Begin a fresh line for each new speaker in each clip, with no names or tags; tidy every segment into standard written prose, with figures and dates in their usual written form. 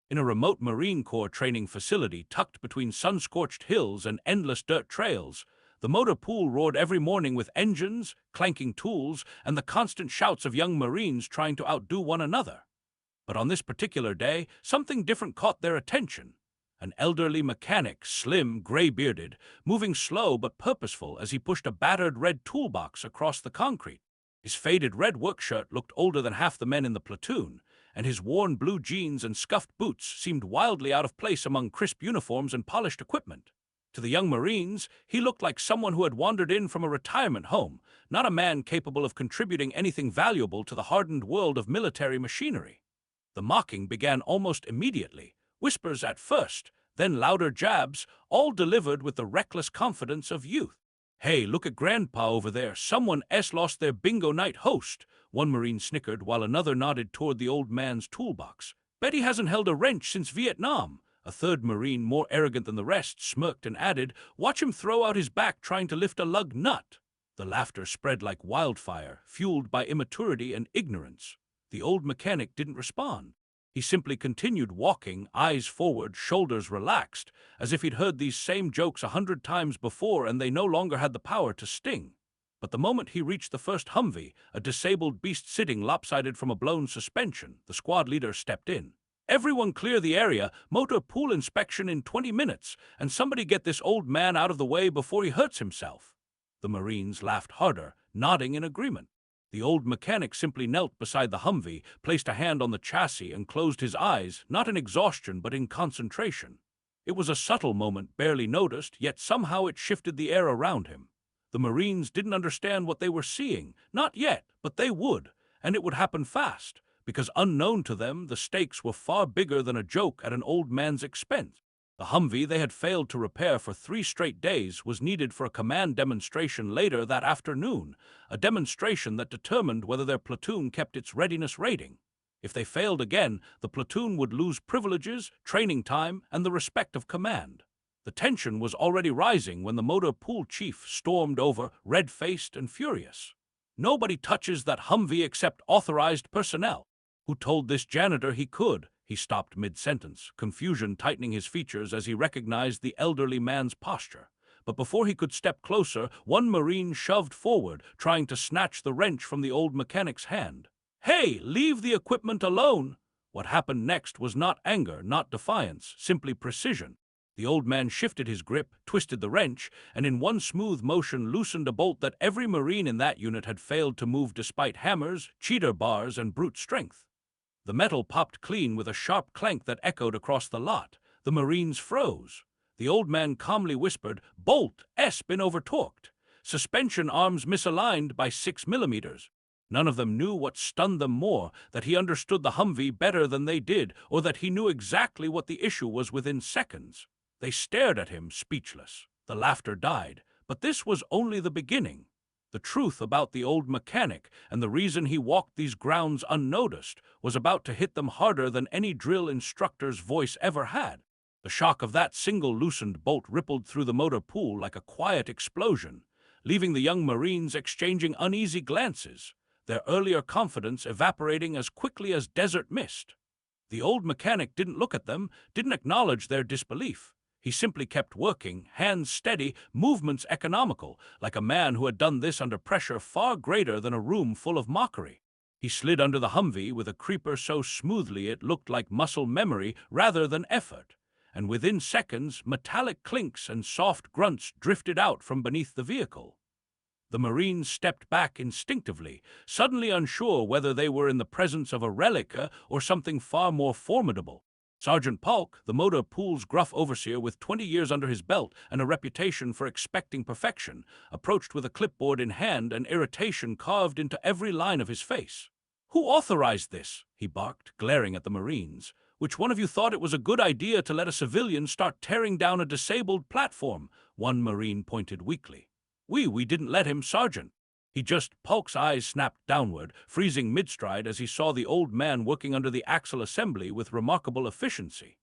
In a remote Marine Corps training facility tucked between sun-scorched hills and endless dirt trails, the motor pool roared every morning with engines, clanking tools, and the constant shouts of young Marines trying to outdo one another. But on this particular day, something different caught their attention. An elderly mechanic, slim, gray-bearded, moving slow but purposeful as he pushed a battered red toolbox across the concrete. His faded red work shirt looked older than half the men in the platoon, and his worn blue jeans and scuffed boots seemed wildly out of place among crisp uniforms and polished equipment. To the young Marines, he looked like someone who had wandered in from a retirement home, not a man capable of contributing anything valuable to the hardened world of military machinery. The mocking began almost immediately, whispers at first, then louder jabs, all delivered with the reckless confidence of youth. "Hey, look at Grandpa over there. Someone lost their bingo night host," one Marine snickered while another nodded toward the old man's toolbox. "Bet he hasn't held a wrench since Vietnam." A third Marine, more arrogant than the rest, smirked and added, "Watch him throw out his back trying to lift a lug nut." The laughter spread like wildfire, fueled by immaturity and ignorance. The old mechanic didn't respond. He simply continued walking, eyes forward, shoulders relaxed, as if he'd heard these same jokes 100 times before and they no longer had the power to sting. But the moment he reached the first Humvee, a disabled beast sitting lopsided from a blown suspension, the squad leader stepped in. "Everyone clear the area, motor pool inspection in 20 minutes, and somebody get this old man out of the way before he hurts himself." The Marines laughed harder, nodding in agreement. The old mechanic simply knelt beside the Humvee, placed a hand on the chassis, and closed his eyes, not in exhaustion but in concentration. It was a subtle moment, barely noticed, yet somehow it shifted the air around him. The Marines didn't understand what they were seeing, not yet, but they would, and it would happen fast, because unknown to them, the stakes were far bigger than a joke at an old man's expense. The Humvee they had failed to repair for 3 straight days was needed for a command demonstration later that afternoon, a demonstration that determined whether their platoon kept its readiness rating. If they failed again, the platoon would lose privileges, training time, and the respect of command. The tension was already rising when the motor pool chief stormed over, red-faced and furious. "Nobody touches that Humvee except authorized personnel. Who told this janitor he could?" He stopped mid-sentence, confusion tightening his features as he recognized the elderly man's posture. But before he could step closer, one Marine shoved forward, trying to snatch the wrench from the old mechanic's hand. "Hey, leave the equipment alone!" What happened next was not anger, not defiance, simply precision. The old man shifted his grip, twisted the wrench, and in one smooth motion loosened a bolt that every Marine in that unit had failed to move despite hammers, cheater bars, and brute strength. The metal popped clean with a sharp clank that echoed across the lot. The Marines froze. The old man calmly whispered, "Bolt S been overtorqued. Suspension arms misaligned by 6 millimeters." None of them knew what stunned them more, that he understood the Humvee better than they did, or that he knew exactly what the issue was within seconds. They stared at him, speechless. The laughter died, but this was only the beginning. The truth about the old mechanic and the reason he walked these grounds unnoticed was about to hit them harder than any drill instructor's voice ever had. The shock of that single loosened bolt rippled through the motor pool like a quiet explosion, leaving the young Marines exchanging uneasy glances, their earlier confidence evaporating as quickly as desert mist. The old mechanic didn't look at them, didn't acknowledge their disbelief. He simply kept working, hands steady, movements economical, like a man who had done this under pressure far greater than a room full of mockery. He slid under the Humvee with a creeper so smoothly it looked like muscle memory rather than effort, and within seconds metallic clinks and soft grunts drifted out from beneath the vehicle. The Marines stepped back instinctively, suddenly unsure whether they were in the presence of a relic or something far more formidable. Sergeant Polk, the motor pool's gruff overseer with 20 years under his belt and a reputation for expecting perfection, approached with a clipboard in hand and irritation carved into every line of his face. "Who authorized this?" he barked, glaring at the Marines. "Which one of you thought it was a good idea to let a civilian start tearing down a disabled platform?" One Marine pointed weakly. We didn't let him, Sergeant." Polk's eyes snapped downward, freezing mid-stride as he saw the old man working under the axle assembly with remarkable efficiency.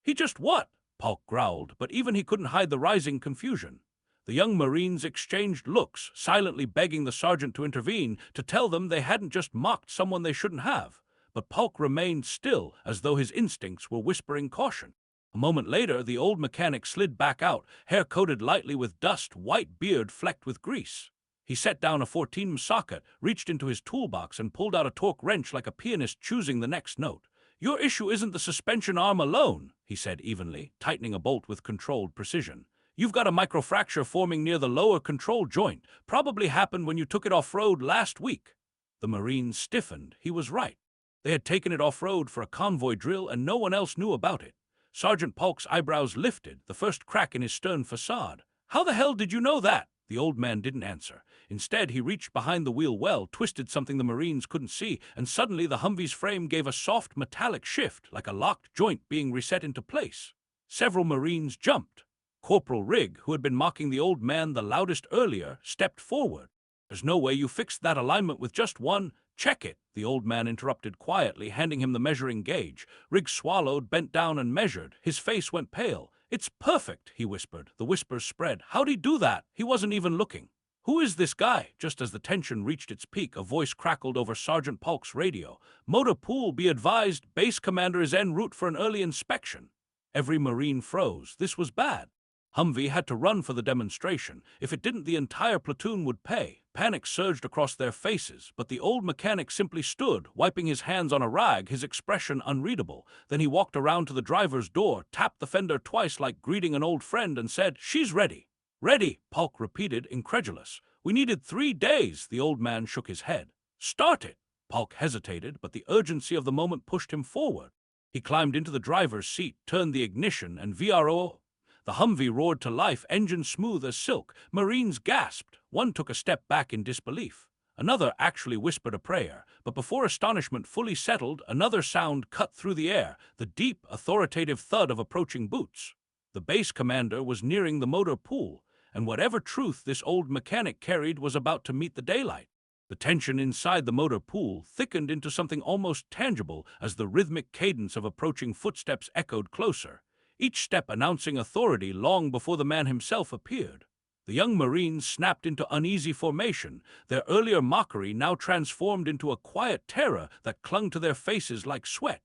"He just what?" Polk growled, but even he couldn't hide the rising confusion. The young Marines exchanged looks, silently begging the sergeant to intervene, to tell them they hadn't just mocked someone they shouldn't have, but Polk remained still as though his instincts were whispering caution. A moment later, the old mechanic slid back out, hair coated lightly with dust, white beard flecked with grease. He set down a 14 socket, reached into his toolbox, and pulled out a torque wrench like a pianist choosing the next note. "Your issue isn't the suspension arm alone," he said evenly, tightening a bolt with controlled precision. "You've got a microfracture forming near the lower control joint. Probably happened when you took it off-road last week." The Marine stiffened. He was right. They had taken it off-road for a convoy drill, and no one else knew about it. Sergeant Polk's eyebrows lifted, the first crack in his stern facade. "How the hell did you know that?" The old man didn't answer. Instead, he reached behind the wheel well, twisted something the Marines couldn't see, and suddenly the Humvee's frame gave a soft metallic shift, like a locked joint being reset into place. Several Marines jumped. Corporal Rigg, who had been mocking the old man the loudest earlier, stepped forward. "There's no way you fixed that alignment with just one—" "Check it," the old man interrupted quietly, handing him the measuring gauge. Rigg swallowed, bent down, and measured. His face went pale. "It's perfect," he whispered. The whispers spread. "How'd he do that? He wasn't even looking." "Who is this guy?" Just as the tension reached its peak, a voice crackled over Sergeant Polk's radio. "Motor pool, be advised, base commander is en route for an early inspection." Every Marine froze. This was bad. Humvee had to run for the demonstration. If it didn't, the entire platoon would pay. Panic surged across their faces, but the old mechanic simply stood, wiping his hands on a rag, his expression unreadable. Then he walked around to the driver's door, tapped the fender twice like greeting an old friend, and said, "She's ready." "Ready," Polk repeated, incredulous. "We needed 3 days." The old man shook his head. "Start it." Polk hesitated, but the urgency of the moment pushed him forward. He climbed into the driver's seat, turned the ignition, and VRO. The Humvee roared to life, engine smooth as silk. Marines gasped. One took a step back in disbelief. Another actually whispered a prayer. But before astonishment fully settled, another sound cut through the air, the deep, authoritative thud of approaching boots. The base commander was nearing the motor pool, and whatever truth this old mechanic carried was about to meet the daylight. The tension inside the motor pool thickened into something almost tangible as the rhythmic cadence of approaching footsteps echoed closer, each step announcing authority long before the man himself appeared. The young Marines snapped into uneasy formation, their earlier mockery now transformed into a quiet terror that clung to their faces like sweat.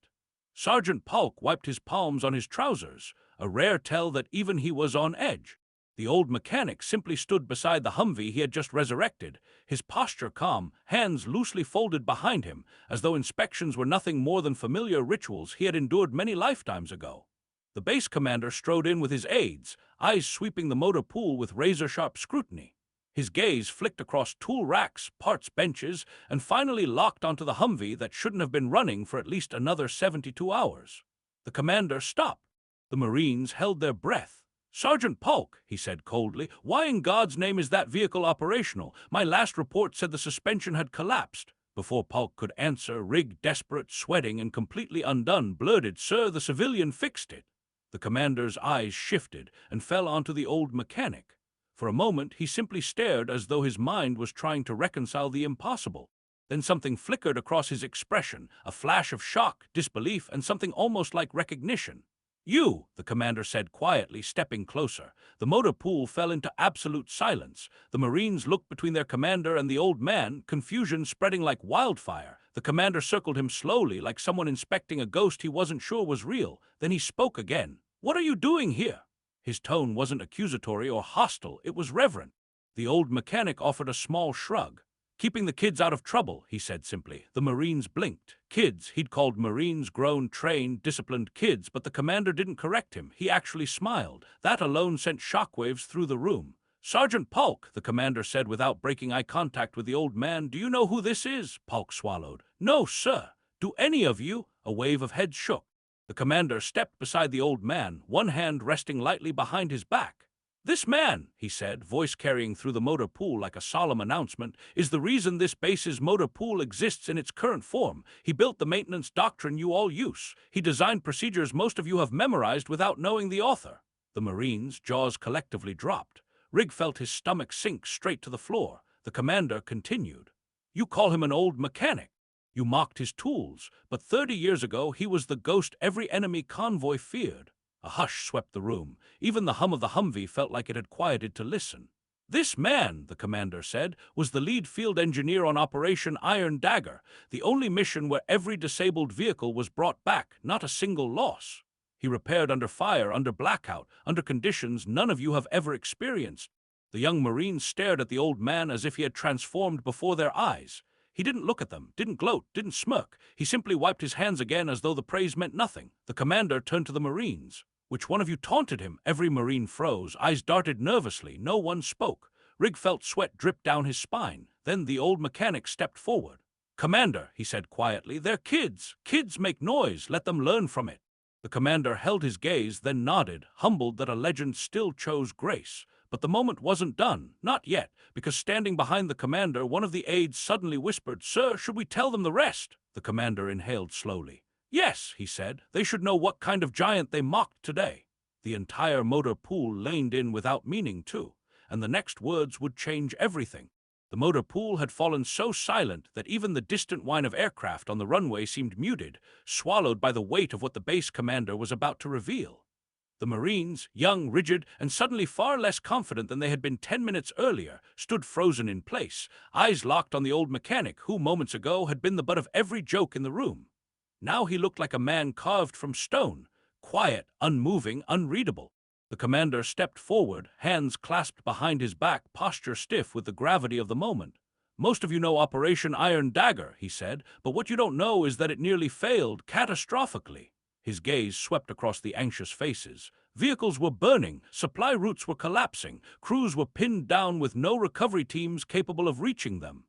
Sergeant Polk wiped his palms on his trousers, a rare tell that even he was on edge. The old mechanic simply stood beside the Humvee he had just resurrected, his posture calm, hands loosely folded behind him, as though inspections were nothing more than familiar rituals he had endured many lifetimes ago. The base commander strode in with his aides, eyes sweeping the motor pool with razor-sharp scrutiny. His gaze flicked across tool racks, parts benches, and finally locked onto the Humvee that shouldn't have been running for at least another 72 hours. The commander stopped. The Marines held their breath. "Sergeant Polk," he said coldly, "why in God's name is that vehicle operational? My last report said the suspension had collapsed." Before Polk could answer, Rigg, desperate, sweating, and completely undone, blurted, "Sir, the civilian fixed it." The commander's eyes shifted and fell onto the old mechanic. For a moment, he simply stared as though his mind was trying to reconcile the impossible. Then something flickered across his expression, a flash of shock, disbelief, and something almost like recognition. "You," the commander said quietly, stepping closer. The motor pool fell into absolute silence. The Marines looked between their commander and the old man, confusion spreading like wildfire. The commander circled him slowly, like someone inspecting a ghost he wasn't sure was real. Then he spoke again. "What are you doing here?" His tone wasn't accusatory or hostile, it was reverent. The old mechanic offered a small shrug. "Keeping the kids out of trouble," he said simply. The Marines blinked. Kids, he'd called Marines grown, trained, disciplined kids, but the commander didn't correct him. He actually smiled. That alone sent shockwaves through the room. "Sergeant Polk," the commander said without breaking eye contact with the old man, "do you know who this is?" Polk swallowed. "No, sir." "Do any of you?" A wave of heads shook. The commander stepped beside the old man, one hand resting lightly behind his back. "This man," he said, voice carrying through the motor pool like a solemn announcement, "is the reason this base's motor pool exists in its current form. He built the maintenance doctrine you all use. He designed procedures most of you have memorized without knowing the author." The Marines' jaws collectively dropped. Rigg felt his stomach sink straight to the floor. The commander continued. "You call him an old mechanic. You mocked his tools, but 30 years ago he was the ghost every enemy convoy feared." A hush swept the room. Even the hum of the Humvee felt like it had quieted to listen. "This man," the commander said, "was the lead field engineer on Operation Iron Dagger, the only mission where every disabled vehicle was brought back, not a single loss. He repaired under fire, under blackout, under conditions none of you have ever experienced." The young Marines stared at the old man as if he had transformed before their eyes. He didn't look at them, didn't gloat, didn't smirk. He simply wiped his hands again as though the praise meant nothing. The commander turned to the Marines. "Which one of you taunted him?" Every Marine froze. Eyes darted nervously. No one spoke. Rig felt sweat drip down his spine. Then the old mechanic stepped forward. "Commander," he said quietly, "they're kids. Kids make noise. Let them learn from it." The commander held his gaze, then nodded, humbled that a legend still chose grace. But the moment wasn't done, not yet, because standing behind the commander, one of the aides suddenly whispered, "Sir, should we tell them the rest?" The commander inhaled slowly. "Yes," he said, "they should know what kind of giant they mocked today." The entire motor pool leaned in without meaning to, and the next words would change everything. The motor pool had fallen so silent that even the distant whine of aircraft on the runway seemed muted, swallowed by the weight of what the base commander was about to reveal. The Marines, young, rigid, and suddenly far less confident than they had been 10 minutes earlier, stood frozen in place, eyes locked on the old mechanic who, moments ago, had been the butt of every joke in the room. Now he looked like a man carved from stone, quiet, unmoving, unreadable. The commander stepped forward, hands clasped behind his back, posture stiff with the gravity of the moment. "Most of you know Operation Iron Dagger," he said, "but what you don't know is that it nearly failed, catastrophically." His gaze swept across the anxious faces. Vehicles were burning, supply routes were collapsing, crews were pinned down with no recovery teams capable of reaching them.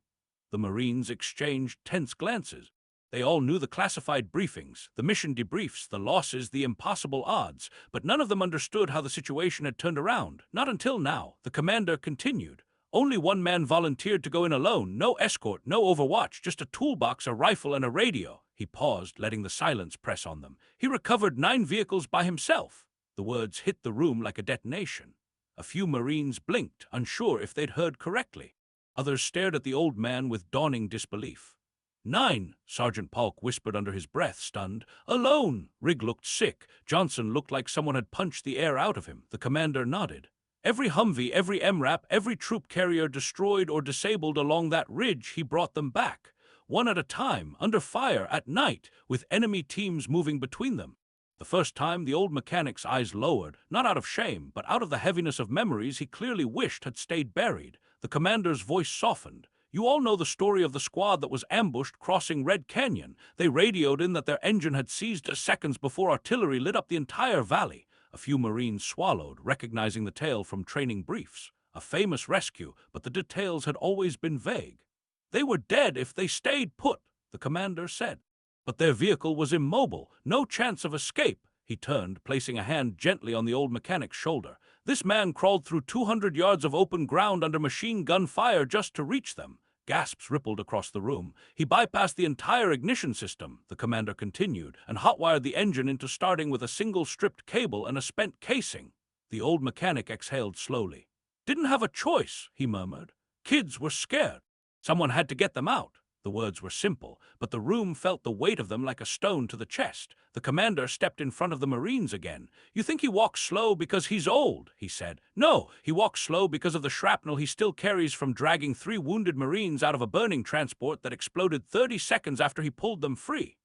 The Marines exchanged tense glances. They all knew the classified briefings, the mission debriefs, the losses, the impossible odds, but none of them understood how the situation had turned around. Not until now. The commander continued. "Only one man volunteered to go in alone, no escort, no overwatch, just a toolbox, a rifle, and a radio." He paused, letting the silence press on them. "He recovered 9 vehicles by himself." The words hit the room like a detonation. A few Marines blinked, unsure if they'd heard correctly. Others stared at the old man with dawning disbelief. "9, Sergeant Polk whispered under his breath, stunned. "Alone!" Rig looked sick. Johnson looked like someone had punched the air out of him. The commander nodded. "Every Humvee, every MRAP, every troop carrier destroyed or disabled along that ridge, he brought them back. One at a time, under fire, at night, with enemy teams moving between them." The first time, the old mechanic's eyes lowered, not out of shame, but out of the heaviness of memories he clearly wished had stayed buried. The commander's voice softened. "You all know the story of the squad that was ambushed crossing Red Canyon. They radioed in that their engine had seized seconds before artillery lit up the entire valley." A few Marines swallowed, recognizing the tale from training briefs. A famous rescue, but the details had always been vague. "They were dead if they stayed put," the commander said. "But their vehicle was immobile, no chance of escape." He turned, placing a hand gently on the old mechanic's shoulder. "This man crawled through 200 yards of open ground under machine gun fire just to reach them." Gasps rippled across the room. "He bypassed the entire ignition system," the commander continued, "and hotwired the engine into starting with a single stripped cable and a spent casing." The old mechanic exhaled slowly. "Didn't have a choice," he murmured. "Kids were scared. Someone had to get them out." The words were simple, but the room felt the weight of them like a stone to the chest. The commander stepped in front of the Marines again. "You think he walks slow because he's old," he said. "No, he walks slow because of the shrapnel he still carries from dragging 3 wounded Marines out of a burning transport that exploded 30 seconds after he pulled them free."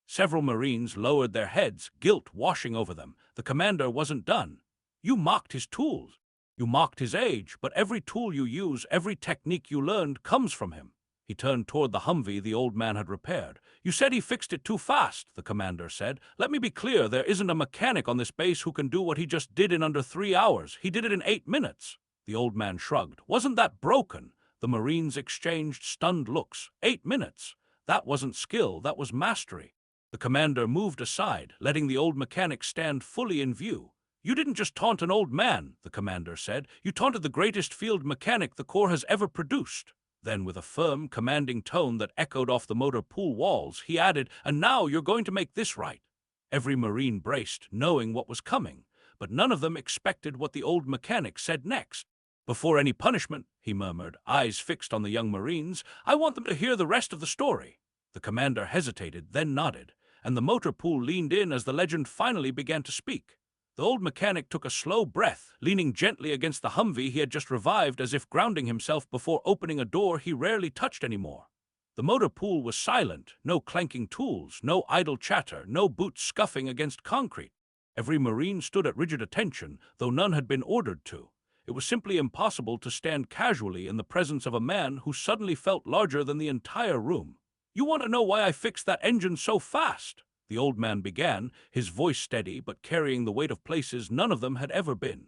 Several Marines lowered their heads, guilt washing over them. The commander wasn't done. "You mocked his tools. You mocked his age, but every tool you use, every technique you learned comes from him." He turned toward the Humvee the old man had repaired. "You said he fixed it too fast," the commander said. "Let me be clear, there isn't a mechanic on this base who can do what he just did in under 3 hours. He did it in 8 minutes. The old man shrugged. "Wasn't that broken?" The Marines exchanged stunned looks. 8 minutes. That wasn't skill, that was mastery. The commander moved aside, letting the old mechanic stand fully in view. "You didn't just taunt an old man," the commander said. "You taunted the greatest field mechanic the Corps has ever produced." Then, with a firm, commanding tone that echoed off the motor pool walls, he added, "And now you're going to make this right." Every Marine braced, knowing what was coming, but none of them expected what the old mechanic said next. "Before any punishment," he murmured, eyes fixed on the young Marines, "I want them to hear the rest of the story." The commander hesitated, then nodded, and the motor pool leaned in as the legend finally began to speak. The old mechanic took a slow breath, leaning gently against the Humvee he had just revived, as if grounding himself before opening a door he rarely touched anymore. The motor pool was silent, no clanking tools, no idle chatter, no boots scuffing against concrete. Every Marine stood at rigid attention, though none had been ordered to. It was simply impossible to stand casually in the presence of a man who suddenly felt larger than the entire room. "You want to know why I fixed that engine so fast?" the old man began, his voice steady but carrying the weight of places none of them had ever been.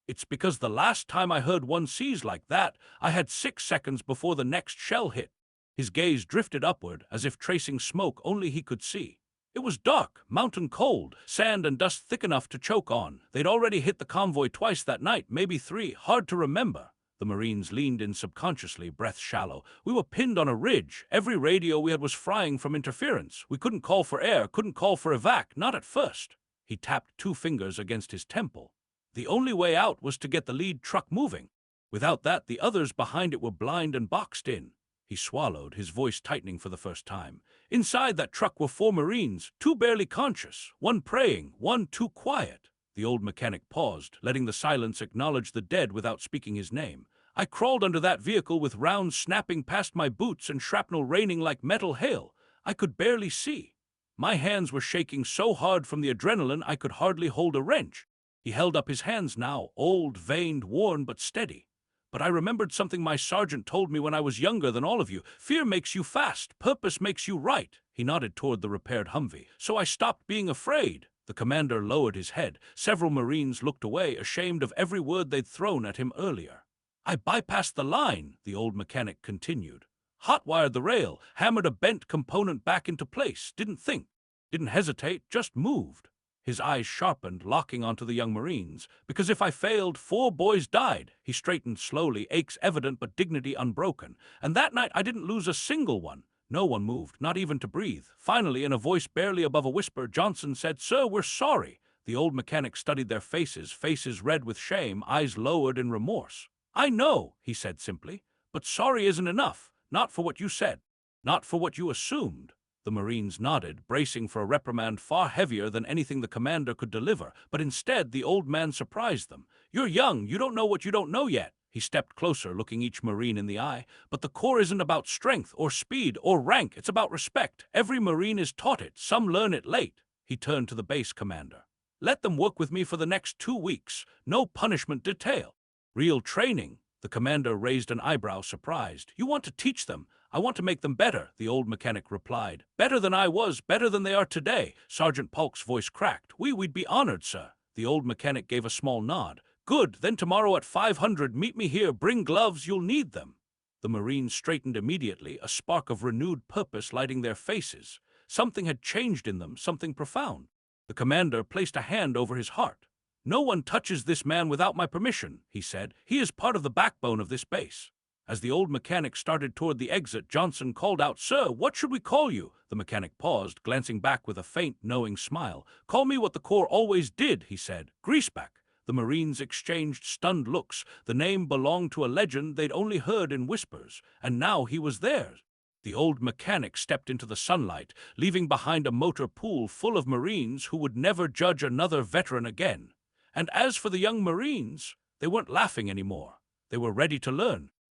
"It's because the last time I heard one seize like that, I had 6 seconds before the next shell hit." His gaze drifted upward, as if tracing smoke only he could see. It was dark, mountain cold, sand and dust thick enough to choke on. They'd already hit the convoy twice that night, maybe 3, hard to remember. The Marines leaned in subconsciously, breath shallow. "We were pinned on a ridge. Every radio we had was frying from interference. We couldn't call for air, couldn't call for evac, not at first." He tapped 2 fingers against his temple. "The only way out was to get the lead truck moving. Without that, the others behind it were blind and boxed in." He swallowed, his voice tightening for the first time. "Inside that truck were 4 Marines, 2 barely conscious, 1 praying, 1 too quiet." The old mechanic paused, letting the silence acknowledge the dead without speaking his name. "I crawled under that vehicle with rounds snapping past my boots and shrapnel raining like metal hail. I could barely see. My hands were shaking so hard from the adrenaline I could hardly hold a wrench." He held up his hands now, old, veined, worn, but steady. "But I remembered something my sergeant told me when I was younger than all of you. Fear makes you fast, purpose makes you right." He nodded toward the repaired Humvee. "So I stopped being afraid." The commander lowered his head. Several Marines looked away, ashamed of every word they'd thrown at him earlier. "I bypassed the line," the old mechanic continued. "Hot-wired the rail, hammered a bent component back into place, didn't think, didn't hesitate, just moved." His eyes sharpened, locking onto the young Marines. "Because if I failed, 4 boys died." He straightened slowly, aches evident but dignity unbroken. "And that night I didn't lose a single one. No one moved, not even to breathe." Finally, in a voice barely above a whisper, Johnson said, "Sir, we're sorry." The old mechanic studied their faces, faces red with shame, eyes lowered in remorse. "I know," he said simply, "but sorry isn't enough. Not for what you said. Not for what you assumed." The Marines nodded, bracing for a reprimand far heavier than anything the commander could deliver, but instead the old man surprised them. "You're young, you don't know what you don't know yet." He stepped closer, looking each Marine in the eye. "But the Corps isn't about strength or speed or rank, it's about respect. Every Marine is taught it, some learn it late." He turned to the base commander. "Let them work with me for the next 2 weeks. No punishment detail. Real training." The commander raised an eyebrow, surprised. "You want to teach them?" "I want to make them better," the old mechanic replied. "Better than I was, better than they are today." Sergeant Polk's voice cracked. We'd be honored, sir." The old mechanic gave a small nod. "Good, then tomorrow at 500, meet me here. Bring gloves, you'll need them." The Marines straightened immediately, a spark of renewed purpose lighting their faces. Something had changed in them, something profound. The commander placed a hand over his heart. "No one touches this man without my permission," he said. "He is part of the backbone of this base." As the old mechanic started toward the exit, Johnson called out, "Sir, what should we call you?" The mechanic paused, glancing back with a faint, knowing smile. "Call me what the Corps always did," he said. "Greaseback." The Marines exchanged stunned looks. The name belonged to a legend they'd only heard in whispers, and now he was theirs. The old mechanic stepped into the sunlight, leaving behind a motor pool full of Marines who would never judge another veteran again. And as for the young Marines, they weren't laughing anymore. They were ready to learn.